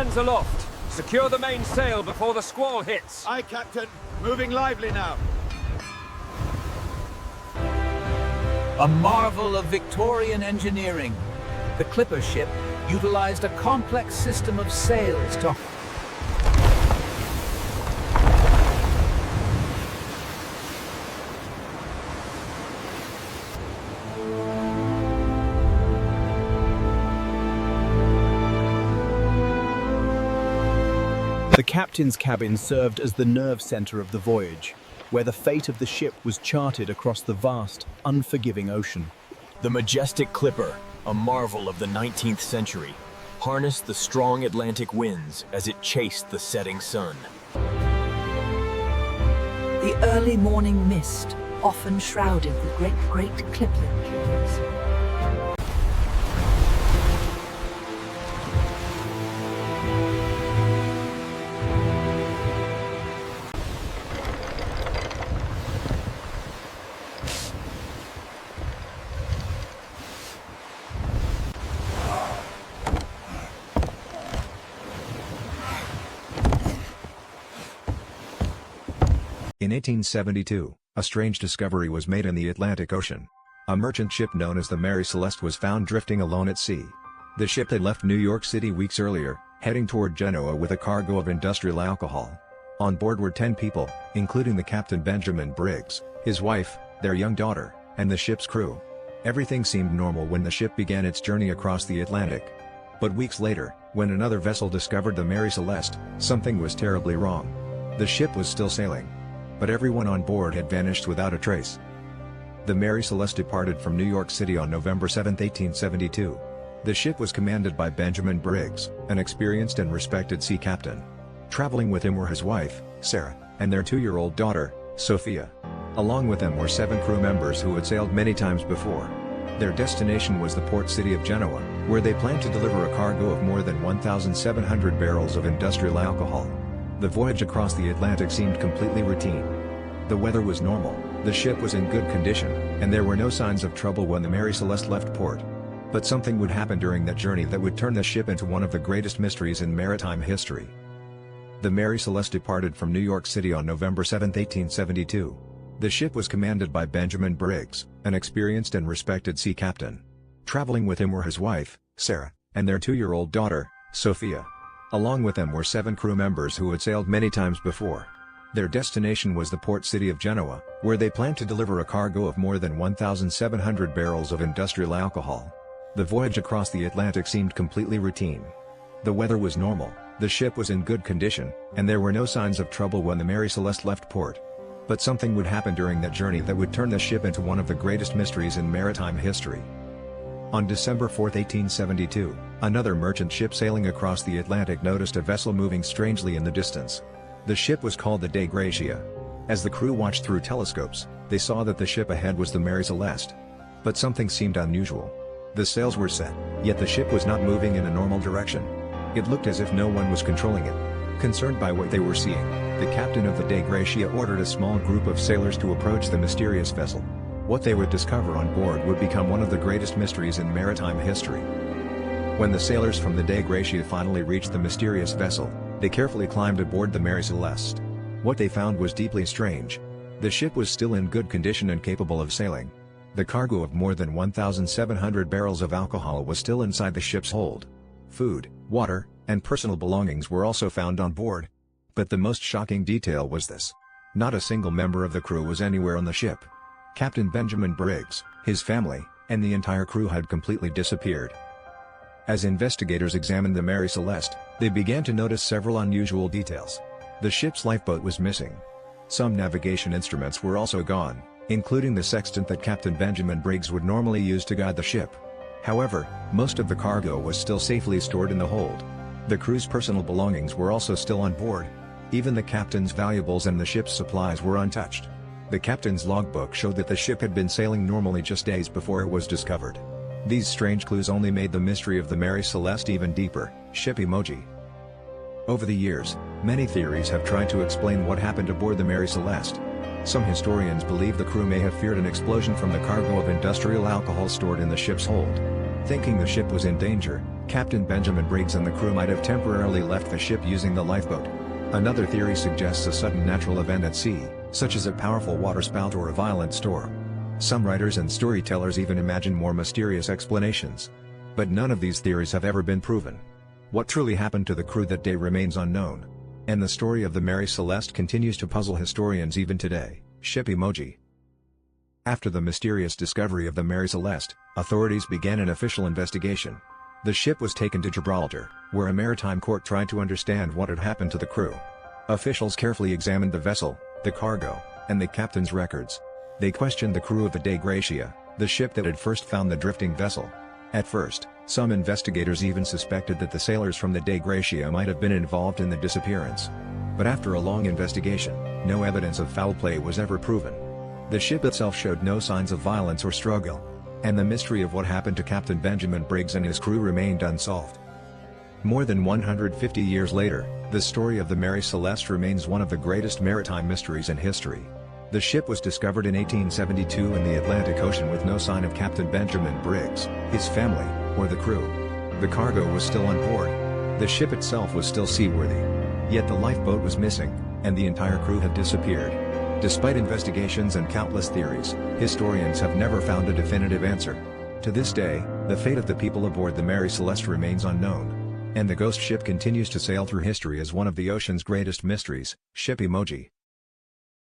hands aloft. Secure the mainsail before the squall hits. Aye, Captain. Moving lively now. A marvel of Victorian engineering, the clipper ship utilized a complex system of sails to... The captain's cabin served as the nerve center of the voyage, where the fate of the ship was charted across the vast, unforgiving ocean. The majestic clipper, a marvel of the 19th century, harnessed the strong Atlantic winds as it chased the setting sun. The early morning mist often shrouded the great clipper keys. In 1872, a strange discovery was made in the Atlantic Ocean. A merchant ship known as the Mary Celeste was found drifting alone at sea. The ship had left New York City weeks earlier, heading toward Genoa with a cargo of industrial alcohol. On board were 10 people, including the Captain Benjamin Briggs, his wife, their young daughter, and the ship's crew. Everything seemed normal when the ship began its journey across the Atlantic. But weeks later, when another vessel discovered the Mary Celeste, something was terribly wrong. The ship was still sailing, but everyone on board had vanished without a trace. The Mary Celeste departed from New York City on November 7, 1872. The ship was commanded by Benjamin Briggs, an experienced and respected sea captain. Traveling with him were his wife, Sarah, and their 2-year-old daughter, Sophia. Along with them were 7 crew members who had sailed many times before. Their destination was the port city of Genoa, where they planned to deliver a cargo of more than 1,700 barrels of industrial alcohol. The voyage across the Atlantic seemed completely routine. The weather was normal, the ship was in good condition, and there were no signs of trouble when the Mary Celeste left port. But something would happen during that journey that would turn the ship into one of the greatest mysteries in maritime history. The Mary Celeste departed from New York City on November 7, 1872. The ship was commanded by Benjamin Briggs, an experienced and respected sea captain. Traveling with him were his wife, Sarah, and their 2-year-old daughter, Sophia. Along with them were 7 crew members who had sailed many times before. Their destination was the port city of Genoa, where they planned to deliver a cargo of more than 1,700 barrels of industrial alcohol. The voyage across the Atlantic seemed completely routine. The weather was normal, the ship was in good condition, and there were no signs of trouble when the Mary Celeste left port. But something would happen during that journey that would turn the ship into one of the greatest mysteries in maritime history. On December 4, 1872, another merchant ship sailing across the Atlantic noticed a vessel moving strangely in the distance. The ship was called the Dei Gratia. As the crew watched through telescopes, they saw that the ship ahead was the Mary Celeste. But something seemed unusual. The sails were set, yet the ship was not moving in a normal direction. It looked as if no one was controlling it. Concerned by what they were seeing, the captain of the Dei Gratia ordered a small group of sailors to approach the mysterious vessel. What they would discover on board would become one of the greatest mysteries in maritime history. When the sailors from the Dei Gratia finally reached the mysterious vessel, they carefully climbed aboard the Mary Celeste. What they found was deeply strange. The ship was still in good condition and capable of sailing. The cargo of more than 1,700 barrels of alcohol was still inside the ship's hold. Food, water, and personal belongings were also found on board. But the most shocking detail was this. Not a single member of the crew was anywhere on the ship. Captain Benjamin Briggs, his family, and the entire crew had completely disappeared. As investigators examined the Mary Celeste, they began to notice several unusual details. The ship's lifeboat was missing. Some navigation instruments were also gone, including the sextant that Captain Benjamin Briggs would normally use to guide the ship. However, most of the cargo was still safely stored in the hold. The crew's personal belongings were also still on board. Even the captain's valuables and the ship's supplies were untouched. The captain's logbook showed that the ship had been sailing normally just days before it was discovered. These strange clues only made the mystery of the Mary Celeste even deeper. Ship emoji. Over the years, many theories have tried to explain what happened aboard the Mary Celeste. Some historians believe the crew may have feared an explosion from the cargo of industrial alcohol stored in the ship's hold. Thinking the ship was in danger, Captain Benjamin Briggs and the crew might have temporarily left the ship using the lifeboat. Another theory suggests a sudden natural event at sea, such as a powerful waterspout or a violent storm. Some writers and storytellers even imagine more mysterious explanations. But none of these theories have ever been proven. What truly happened to the crew that day remains unknown. And the story of the Mary Celeste continues to puzzle historians even today. Ship emoji. After the mysterious discovery of the Mary Celeste, authorities began an official investigation. The ship was taken to Gibraltar, where a maritime court tried to understand what had happened to the crew. Officials carefully examined the vessel, the cargo, and the captain's records. They questioned the crew of the Dei Gratia, the ship that had first found the drifting vessel. At first, some investigators even suspected that the sailors from the Dei Gratia might have been involved in the disappearance. But after a long investigation, no evidence of foul play was ever proven. The ship itself showed no signs of violence or struggle. And the mystery of what happened to Captain Benjamin Briggs and his crew remained unsolved. More than 150 years later, the story of the Mary Celeste remains one of the greatest maritime mysteries in history. The ship was discovered in 1872 in the Atlantic Ocean with no sign of Captain Benjamin Briggs, his family, or the crew. The cargo was still on board. The ship itself was still seaworthy. Yet the lifeboat was missing, and the entire crew had disappeared. Despite investigations and countless theories, historians have never found a definitive answer. To this day, the fate of the people aboard the Mary Celeste remains unknown. And the ghost ship continues to sail through history as one of the ocean's greatest mysteries. Ship emoji.